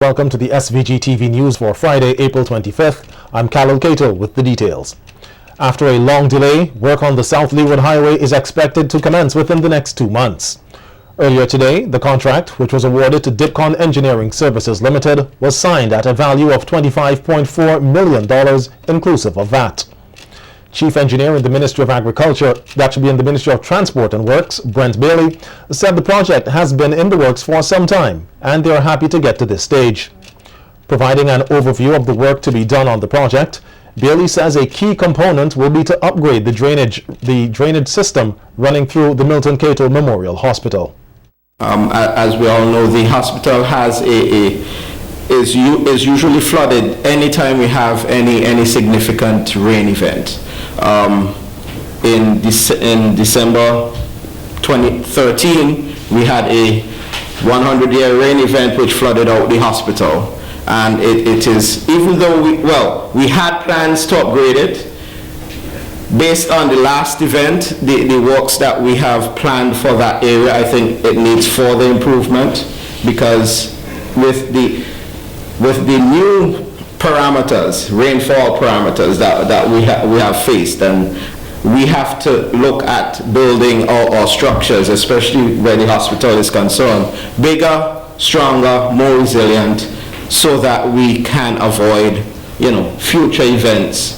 Welcome to the SVG-TV news for Friday, April 25th. I'm Carol Cato with the details. After a long delay, work on the Southland Highway is expected to commence within the next 2 months. Earlier today, the contract, which was awarded to Dipcon Engineering Services Limited, was signed at a value of $25.4 million, inclusive of VAT. Chief Engineer in the Ministry of Agriculture, that should be in the Ministry of Transport and Works, Brent Bailey, said the project has been in the works for some time and they are happy to get to this stage. Providing an overview of the work to be done on the project, Bailey says a key component will be to upgrade the drainage system running through the Milton Cato Memorial Hospital. As we all know, the hospital is usually flooded anytime we have any significant rain event. In December 2013, we had a 100-year rain event which flooded out the hospital, and it is, even though we had plans to upgrade it based on the last event, the works that we have planned for that area, I think it needs further improvement, because with the new parameters, rainfall parameters that we have faced, and we have to look at building our structures, especially where the hospital is concerned, bigger, stronger, more resilient, so that we can avoid, future events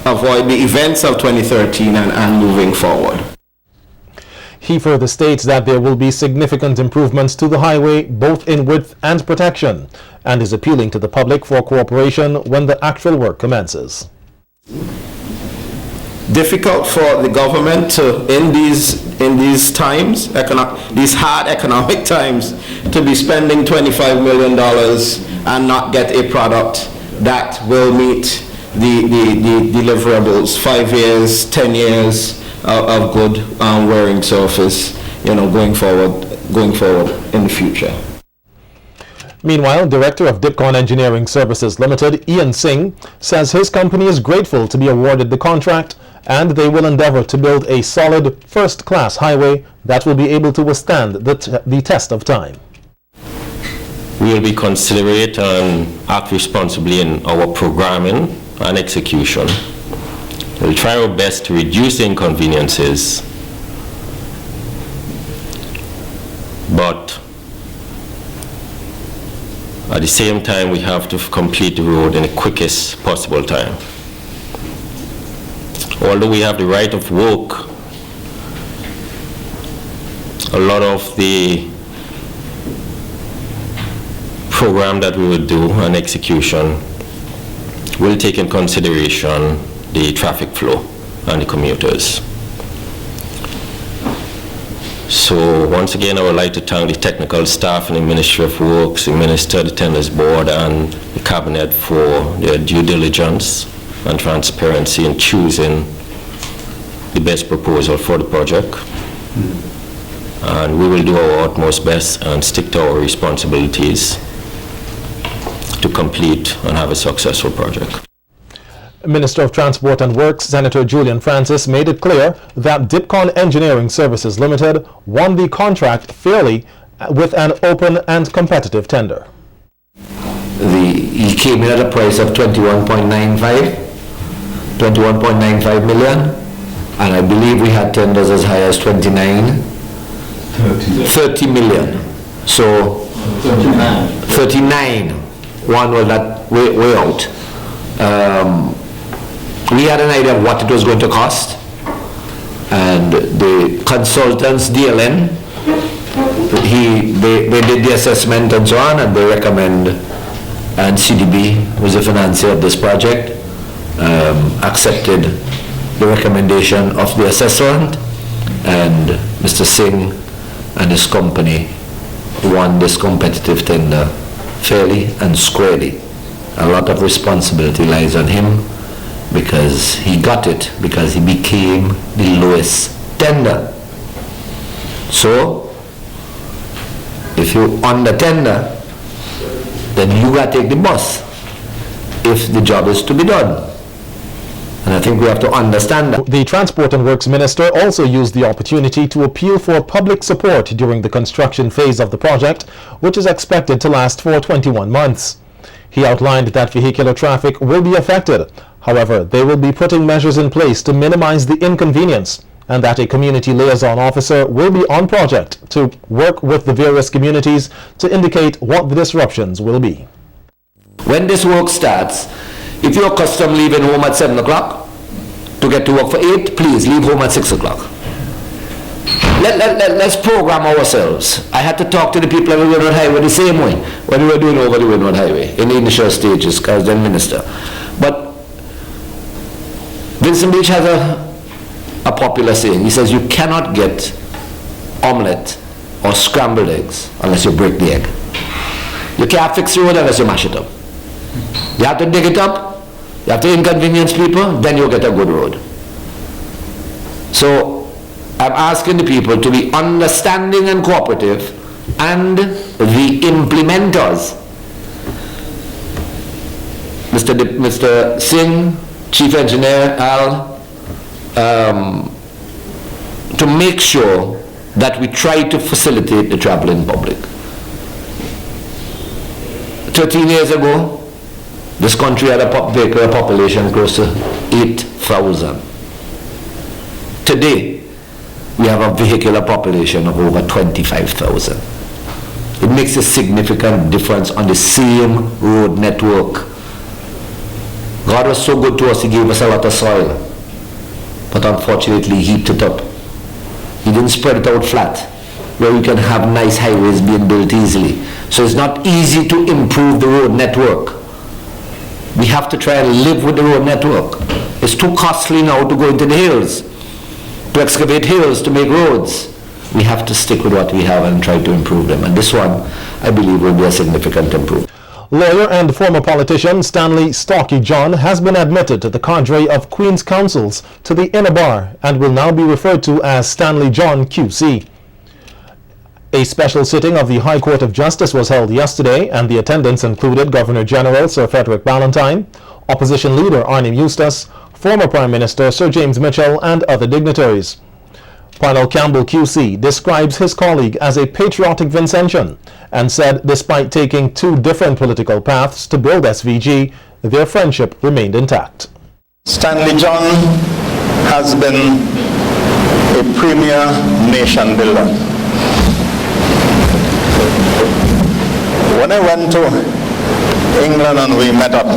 avoid the events of 2013 and moving forward. He further states that there will be significant improvements to the highway, both in width and protection, and is appealing to the public for cooperation when the actual work commences. Difficult for the government to, in these times, these hard economic times, to be spending $25 million and not get a product that will meet the deliverables, 5 years, 10 years of good wearing surface, going forward in the future. Meanwhile, Director of Dipcon Engineering Services Limited, Ian Singh, says his company is grateful to be awarded the contract and they will endeavor to build a solid, first-class highway that will be able to withstand the test of time. We will be considerate and act responsibly in our programming and execution. We'll try our best to reduce the inconveniences, but at the same time we have to complete the road in the quickest possible time. Although we have the right of work, a lot of the program that we will do and execution will take in consideration the traffic flow and the commuters. So once again, I would like to thank the technical staff in the Ministry of Works, the Minister, the Tenders Board, and the Cabinet for their due diligence and transparency in choosing the best proposal for the project. And we will do our utmost best and stick to our responsibilities to complete and have a successful project. Minister of Transport and Works, Senator Julian Francis, made it clear that Dipcon Engineering Services Limited won the contract fairly with an open and competitive tender. He came in at a price of 21.95 million, and I believe we had tenders as high as 30 million. So 39. One was that way out. We had an idea of what it was going to cost, and the consultants, DLN, they did the assessment and so on, and they recommend, and CDB, who's the financier of this project, accepted the recommendation of the assessment, and Mr. Singh and his company won this competitive tender fairly and squarely. A lot of responsibility lies on him, because he got it, because he became the lowest tender. So, if you under tender, then you got to take the bus if the job is to be done. And I think we have to understand that. The Transport and Works Minister also used the opportunity to appeal for public support during the construction phase of the project, which is expected to last for 21 months. He outlined that vehicular traffic will be affected. However, they will be putting measures in place to minimize the inconvenience, and that a community liaison officer will be on project to work with the various communities to indicate what the disruptions will be. When this work starts, if you're accustomed leaving home at 7 o'clock to get to work for 8, please leave home at 6 o'clock. Let's program ourselves. I had to talk to the people on the Windward Highway the same way when we were doing over the Windward Highway in the initial stages, because then minister. But Vincent Beach has a popular saying. He says you cannot get omelette or scrambled eggs unless you break the egg. You can't fix the road unless you mash it up. You have to dig it up, you have to inconvenience people, then you'll get a good road. So I'm asking the people to be understanding and cooperative, and the implementers, Mr. Singh, Chief Engineer Al, to make sure that we try to facilitate the traveling public. 13 years ago, this country had a vehicular population close to 8,000. Today, we have a vehicular population of over 25,000. It makes a significant difference on the same road network. God was so good to us, He gave us a lot of soil, but unfortunately He heaped it up. He didn't spread it out flat, where we can have nice highways being built easily. So it's not easy to improve the road network. We have to try and live with the road network. It's too costly now to go into the hills, to excavate hills, to make roads. We have to stick with what we have and try to improve them. And this one, I believe, will be a significant improvement. Lawyer and former politician Stanley John has been admitted to the cadre of Queen's Counsels to the Inner Bar and will now be referred to as Stanley John QC. A special sitting of the High Court of Justice was held yesterday, and the attendants included Governor General Sir Frederick Ballantyne, Opposition Leader Arnim Eustace, former Prime Minister Sir James Mitchell, and other dignitaries. Parnell Campbell QC describes his colleague as a patriotic Vincentian and said despite taking two different political paths to build SVG, their friendship remained intact. Stanley John has been a premier nation builder. When I went to England and we met up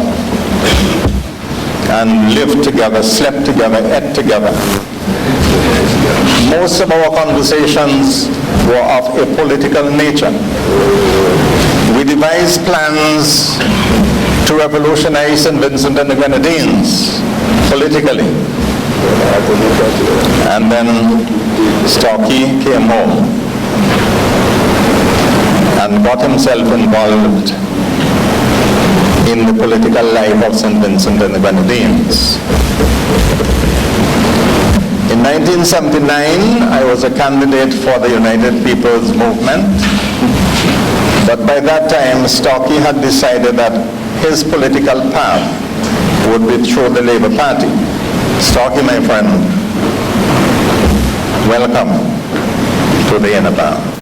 and lived together, slept together, ate together, most of our conversations were of a political nature. We devised plans to revolutionize St. Vincent and the Grenadines politically. And then Starkey came home and got himself involved in the political life of St. Vincent and the Grenadines. In 1979, I was a candidate for the United People's Movement, but by that time, Starkey had decided that his political path would be through the Labour Party. Starkey, my friend, welcome to the Inner Bar.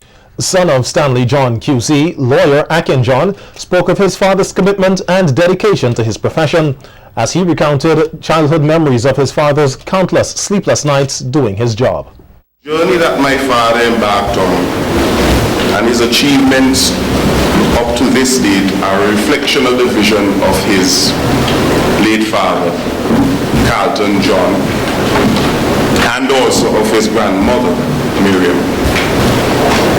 Son of Stanley John QC, lawyer Akin John spoke of his father's commitment and dedication to his profession as he recounted childhood memories of his father's countless sleepless nights doing his job. The journey that my father embarked on and his achievements up to this date are a reflection of the vision of his late father, Carlton John, and also of his grandmother, Miriam.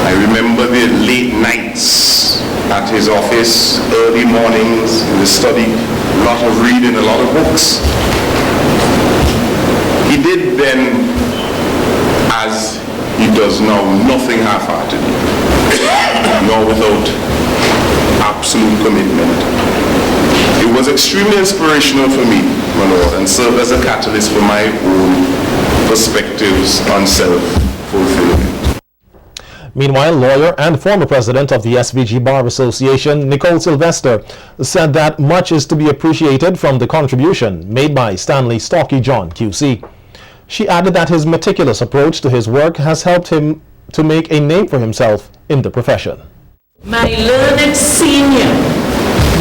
I remember the late nights at his office, early mornings in the study, a lot of reading, a lot of books. He did then, as he does now, nothing half-heartedly, nor without absolute commitment. It was extremely inspirational for me, my Lord, and served as a catalyst for my own perspectives on self-fulfillment. Meanwhile, lawyer and former president of the SVG Bar Association, Nicole Sylvester, said that much is to be appreciated from the contribution made by Stanley John QC. She added that his meticulous approach to his work has helped him to make a name for himself in the profession. My learned senior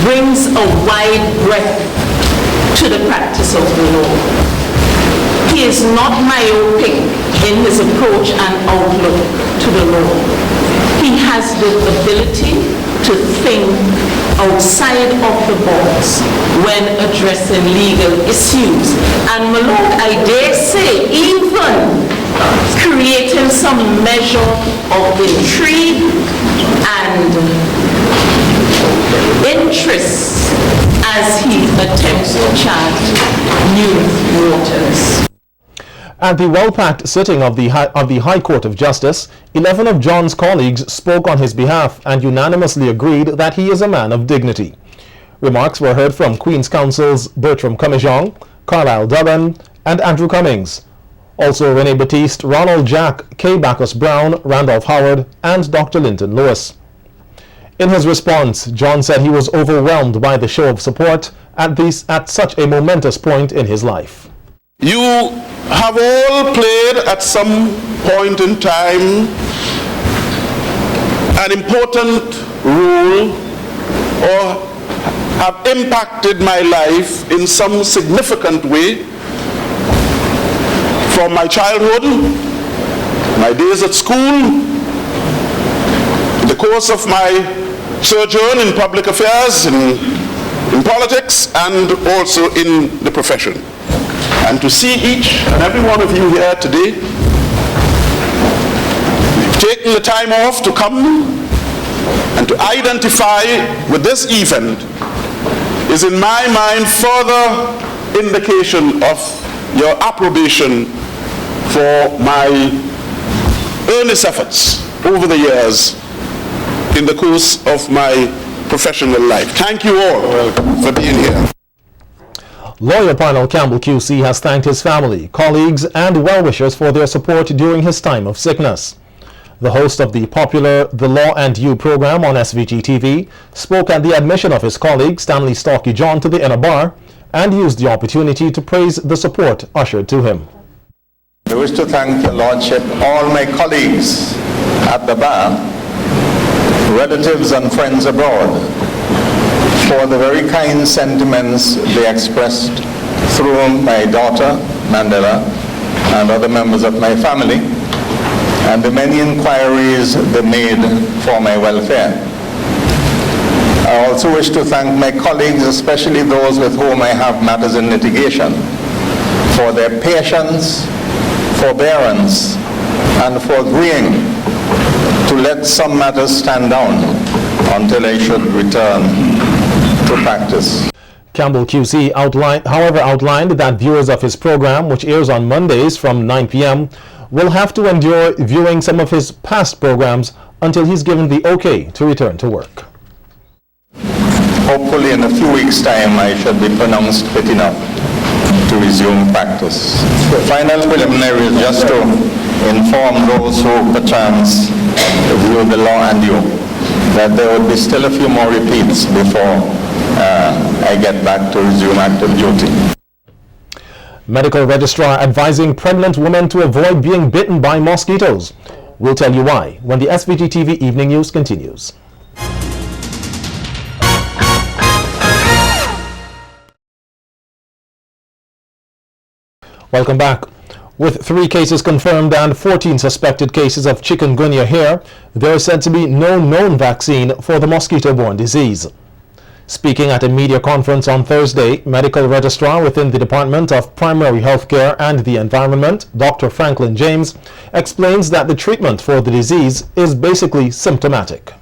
brings a wide breadth to the practice of the law. He is not myopic in his approach and outlook to the law. He has the ability to think outside of the box when addressing legal issues. And Malok, I dare say, even creating some measure of intrigue and interest as he attempts to chart new waters. At the well-packed sitting of the High Court of Justice, 11 of John's colleagues spoke on his behalf and unanimously agreed that he is a man of dignity. Remarks were heard from Queen's Counsel's Bertram Comijong, Carlisle Duggan, and Andrew Cummings. Also Rene Batiste, Ronald Jack, K. Bacchus Brown, Randolph Howard, and Dr. Linton Lewis. In his response, John said he was overwhelmed by the show of support at such a momentous point in his life. You have all played at some point in time an important role or have impacted my life in some significant way, from my childhood, my days at school, in the course of my sojourn in public affairs, in politics, and also in the profession. And to see each and every one of you here today, taking the time off to come and to identify with this event is in my mind further indication of your approbation for my earnest efforts over the years in the course of my professional life. Thank you all for being here. Lawyer Parnell Campbell QC has thanked his family, colleagues, and well-wishers for their support during his time of sickness. The host of the popular The Law and You program on SVG-TV spoke at the admission of his colleague Stanley John to the inner bar and used the opportunity to praise the support ushered to him. I wish to thank Your Lordship, all my colleagues at the bar, relatives and friends abroad, for the very kind sentiments they expressed through my daughter, Mandela, and other members of my family, and the many inquiries they made for my welfare. I also wish to thank my colleagues, especially those with whom I have matters in litigation, for their patience, forbearance, and for agreeing to let some matters stand down until I should return to practice. Campbell QC outlined that viewers of his program, which airs on Mondays from 9 p.m., will have to endure viewing some of his past programs until he's given the okay to return to work. Hopefully in a few weeks' time I should be pronounced fit enough to resume practice. The final preliminary is just to inform those who perchance view The Law and You that there will be still a few more repeats before I get back to resume active duty. Medical Registrar advising pregnant women to avoid being bitten by mosquitoes. We'll tell you why when the SVG-TV Evening News continues. Welcome back. With 3 cases confirmed and 14 suspected cases of chikungunya here, there is said to be no known vaccine for the mosquito-borne disease. Speaking at a media conference on Thursday, Medical Registrar within the Department of Primary Healthcare and the Environment, Dr. Franklin James, explains that the treatment for the disease is basically symptomatic.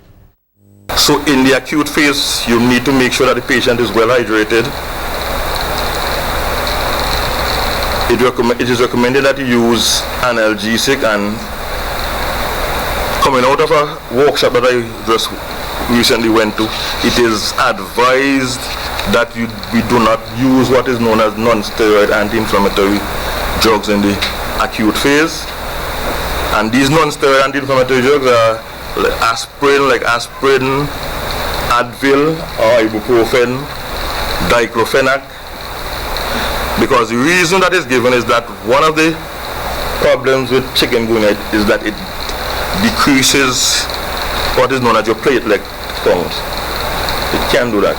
So in the acute phase, you need to make sure that the patient is well hydrated. It is recommended that you use analgesic, and coming out of a workshop that I just recently went to, it is advised that we do not use what is known as non-steroid anti-inflammatory drugs in the acute phase. And these non-steroid anti-inflammatory drugs are like aspirin, Advil, or ibuprofen, diclofenac. Because the reason that is given is that one of the problems with chikungunya is that it decreases what is known as your platelet count. It can do that.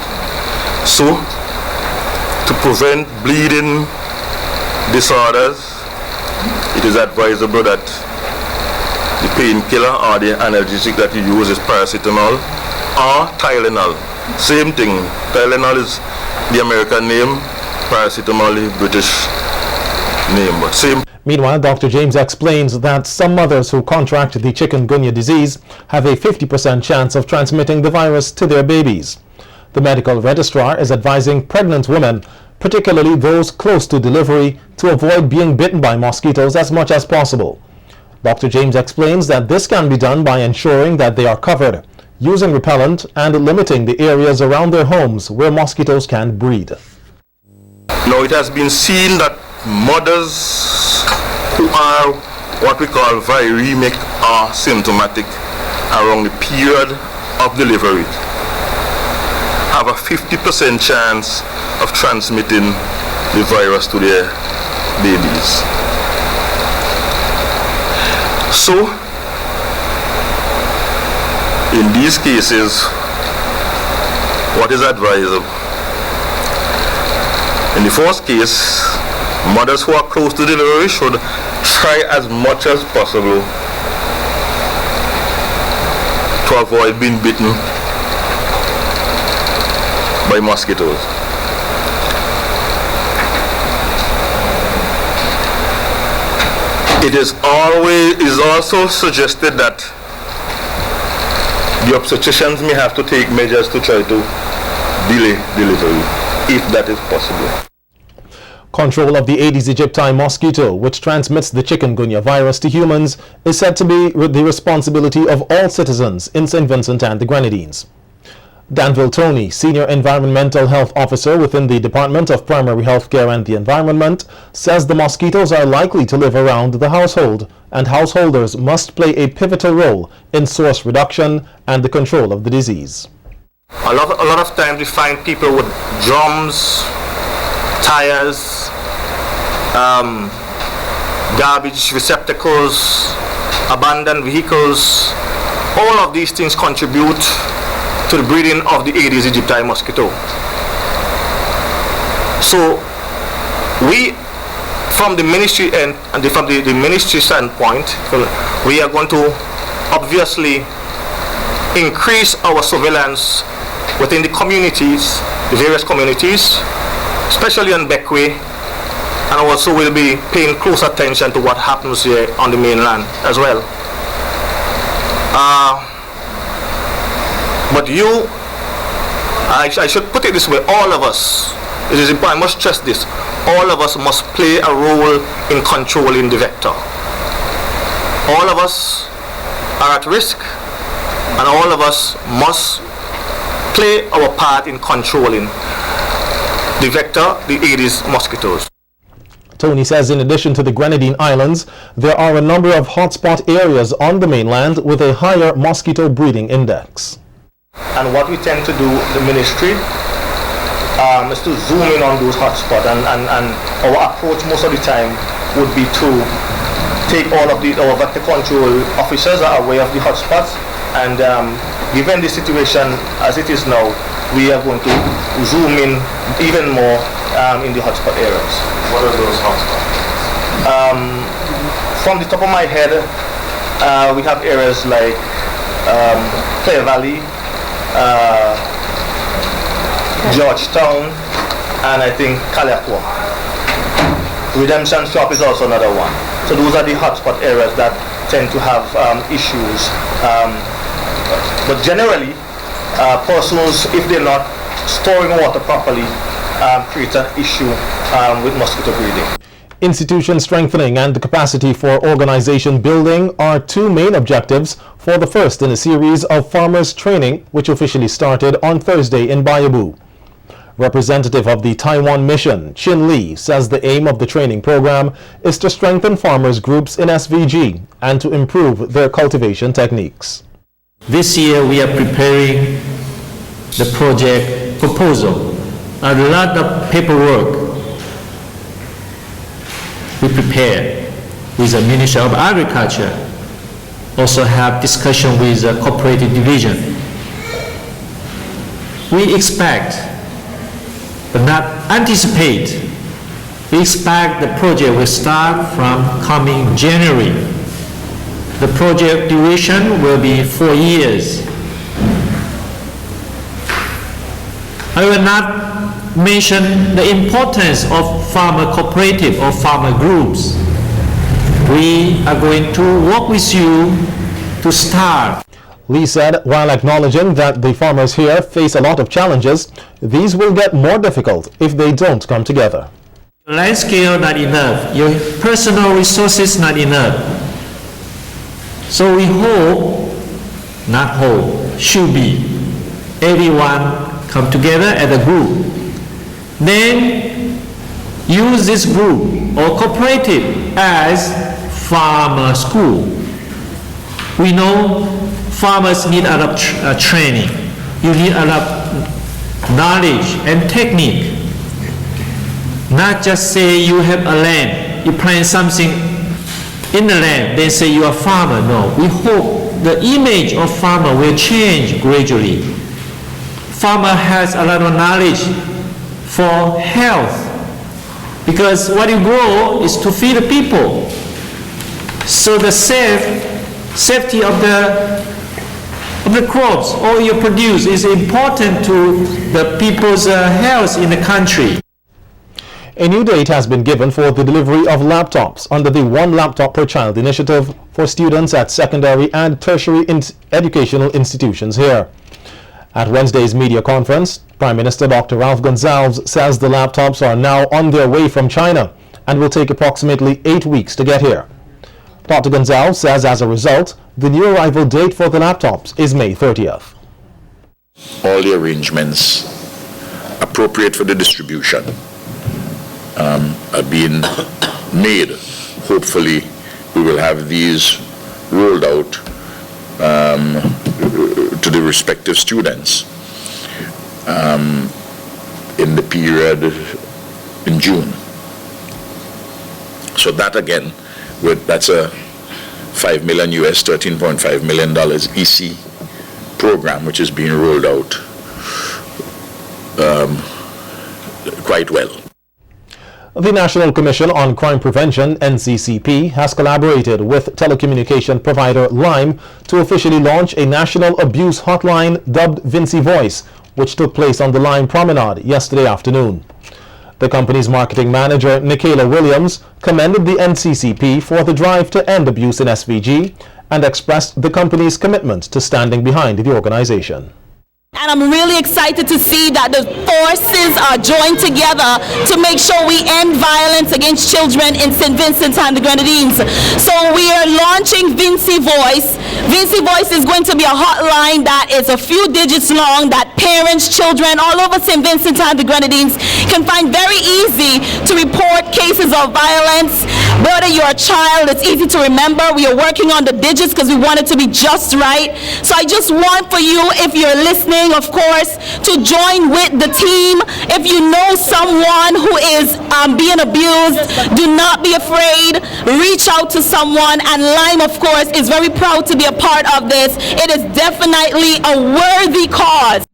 So, to prevent bleeding disorders, it is advisable that the painkiller or the analgesic that you use is paracetamol or Tylenol. Same thing. Tylenol is the American name, paracetamol is British name, but same. Meanwhile, Dr. James explains that some mothers who contract the chikungunya disease have a 50% chance of transmitting the virus to their babies. The medical registrar is advising pregnant women, particularly those close to delivery, to avoid being bitten by mosquitoes as much as possible. Dr. James explains that this can be done by ensuring that they are covered, using repellent, and limiting the areas around their homes where mosquitoes can breed. Now, it has been seen that mothers who are what we call viremic or symptomatic around the period of delivery have a 50% chance of transmitting the virus to their babies. So, in these cases, what is advisable? In the first case, mothers who are close to delivery should try as much as possible to avoid being bitten by mosquitoes. It is also suggested that the obstetricians may have to take measures to try to delay delivery, if that is possible. Control of the Aedes aegypti mosquito, which transmits the chikungunya virus to humans, is said to be the responsibility of all citizens in St. Vincent and the Grenadines. Danville Tony, Senior Environmental Health Officer within the Department of Primary Health Care and the Environment, says the mosquitoes are likely to live around the household, and householders must play a pivotal role in source reduction and the control of the disease. A lot of times we find people with drums, tires, garbage receptacles, abandoned vehicles. All of these things contribute to the breeding of the Aedes aegypti mosquito. So we, from the ministry and from the ministry standpoint, we are going to obviously increase our surveillance within the communities, the various communities, especially on Beckway, and also we'll be paying close attention to what happens here on the mainland as well. But I should put it this way, all of us, it is important, I must stress this, all of us must play a role in controlling the vector. All of us are at risk, and all of us must play our part in controlling the vector, the Aedes mosquitoes. Tony says in addition to the Grenadine Islands, there are a number of hotspot areas on the mainland with a higher mosquito breeding index. And what we tend to do, the ministry, is to zoom in on those hotspots, and our approach most of the time would be to take all of our vector control officers are aware of the hotspots, and given the situation as it is now, we are going to zoom in even more in the hotspot areas. What are those hotspots? From the top of my head, we have areas like Clare Valley, Georgetown, and I think Kalakwa. Redemption Shop is also another one. So those are the hotspot areas that tend to have issues. But generally, persons, if they're not storing water properly, create an issue with mosquito breeding. Institution strengthening and the capacity for organization building are two main objectives for the first in a series of farmers training which officially started on Thursday in Bayabu. Representative of the Taiwan mission, Chin Lee, says the aim of the training program is to strengthen farmers' groups in SVG and to improve their cultivation techniques. This year we are preparing the project proposal. A lot of paperwork we prepared with the Ministry of Agriculture. Also have discussion with the cooperative division. We expect, but not anticipate, we expect the project will start from coming January. The project duration will be 4 years. I will not mention the importance of farmer cooperative or farmer groups. We are going to work with you to start. Lee said, while acknowledging that the farmers here face a lot of challenges, these will get more difficult if they don't come together. Your land scale not enough, your personal resources not enough. So we hope, not hope, should be, everyone come together as a group. Then use this group or cooperative as farmer school. We know farmers need a lot of training. You need a lot of knowledge and technique. Not just say you have a land, you plant something in the land, then say you are a farmer. No, we hope the image of farmer will change gradually. Farmer has a lot of knowledge for health, because what you grow is to feed the people. So the safety of the crops, all you produce, is important to the people's health in the country. A new date has been given for the delivery of laptops under the One Laptop Per Child initiative for students at secondary and tertiary educational institutions here. At Wednesday's media conference, Prime Minister Dr. Ralph Gonsalves says the laptops are now on their way from China and will take approximately 8 weeks to get here. Dr. Gonsalves says as a result, the new arrival date for the laptops is May 30th. All the arrangements appropriate for the distribution are being made. Hopefully, we will have these rolled out to the respective students in the period in June. So that again, that's a $5 million US, $13.5 million EC program, which is being rolled out quite well. The National Commission on Crime Prevention, NCCP, has collaborated with telecommunication provider Lime to officially launch a national abuse hotline dubbed Vincy Voice, which took place on the Lime Promenade yesterday afternoon. The company's marketing manager, Nicaila Williams, commended the NCCP for the drive to end abuse in SVG and expressed the company's commitment to standing behind the organization. And I'm really excited to see that the forces are joined together to make sure we end violence against children in St. Vincent's and the Grenadines. So we are launching Vincy Voice. Vincy Voice is going to be a hotline that is a few digits long that parents, children all over St. Vincent's and the Grenadines can find very easy to report cases of violence. Whether you're a child, it's easy to remember. We are working on the digits because we want it to be just right. So I just want for you, if you're listening, of course, to join with the team. If you know someone who is being abused, do not be afraid. Reach out to someone, and Lime, of course, is very proud to be a part of this. It is definitely a worthy cause.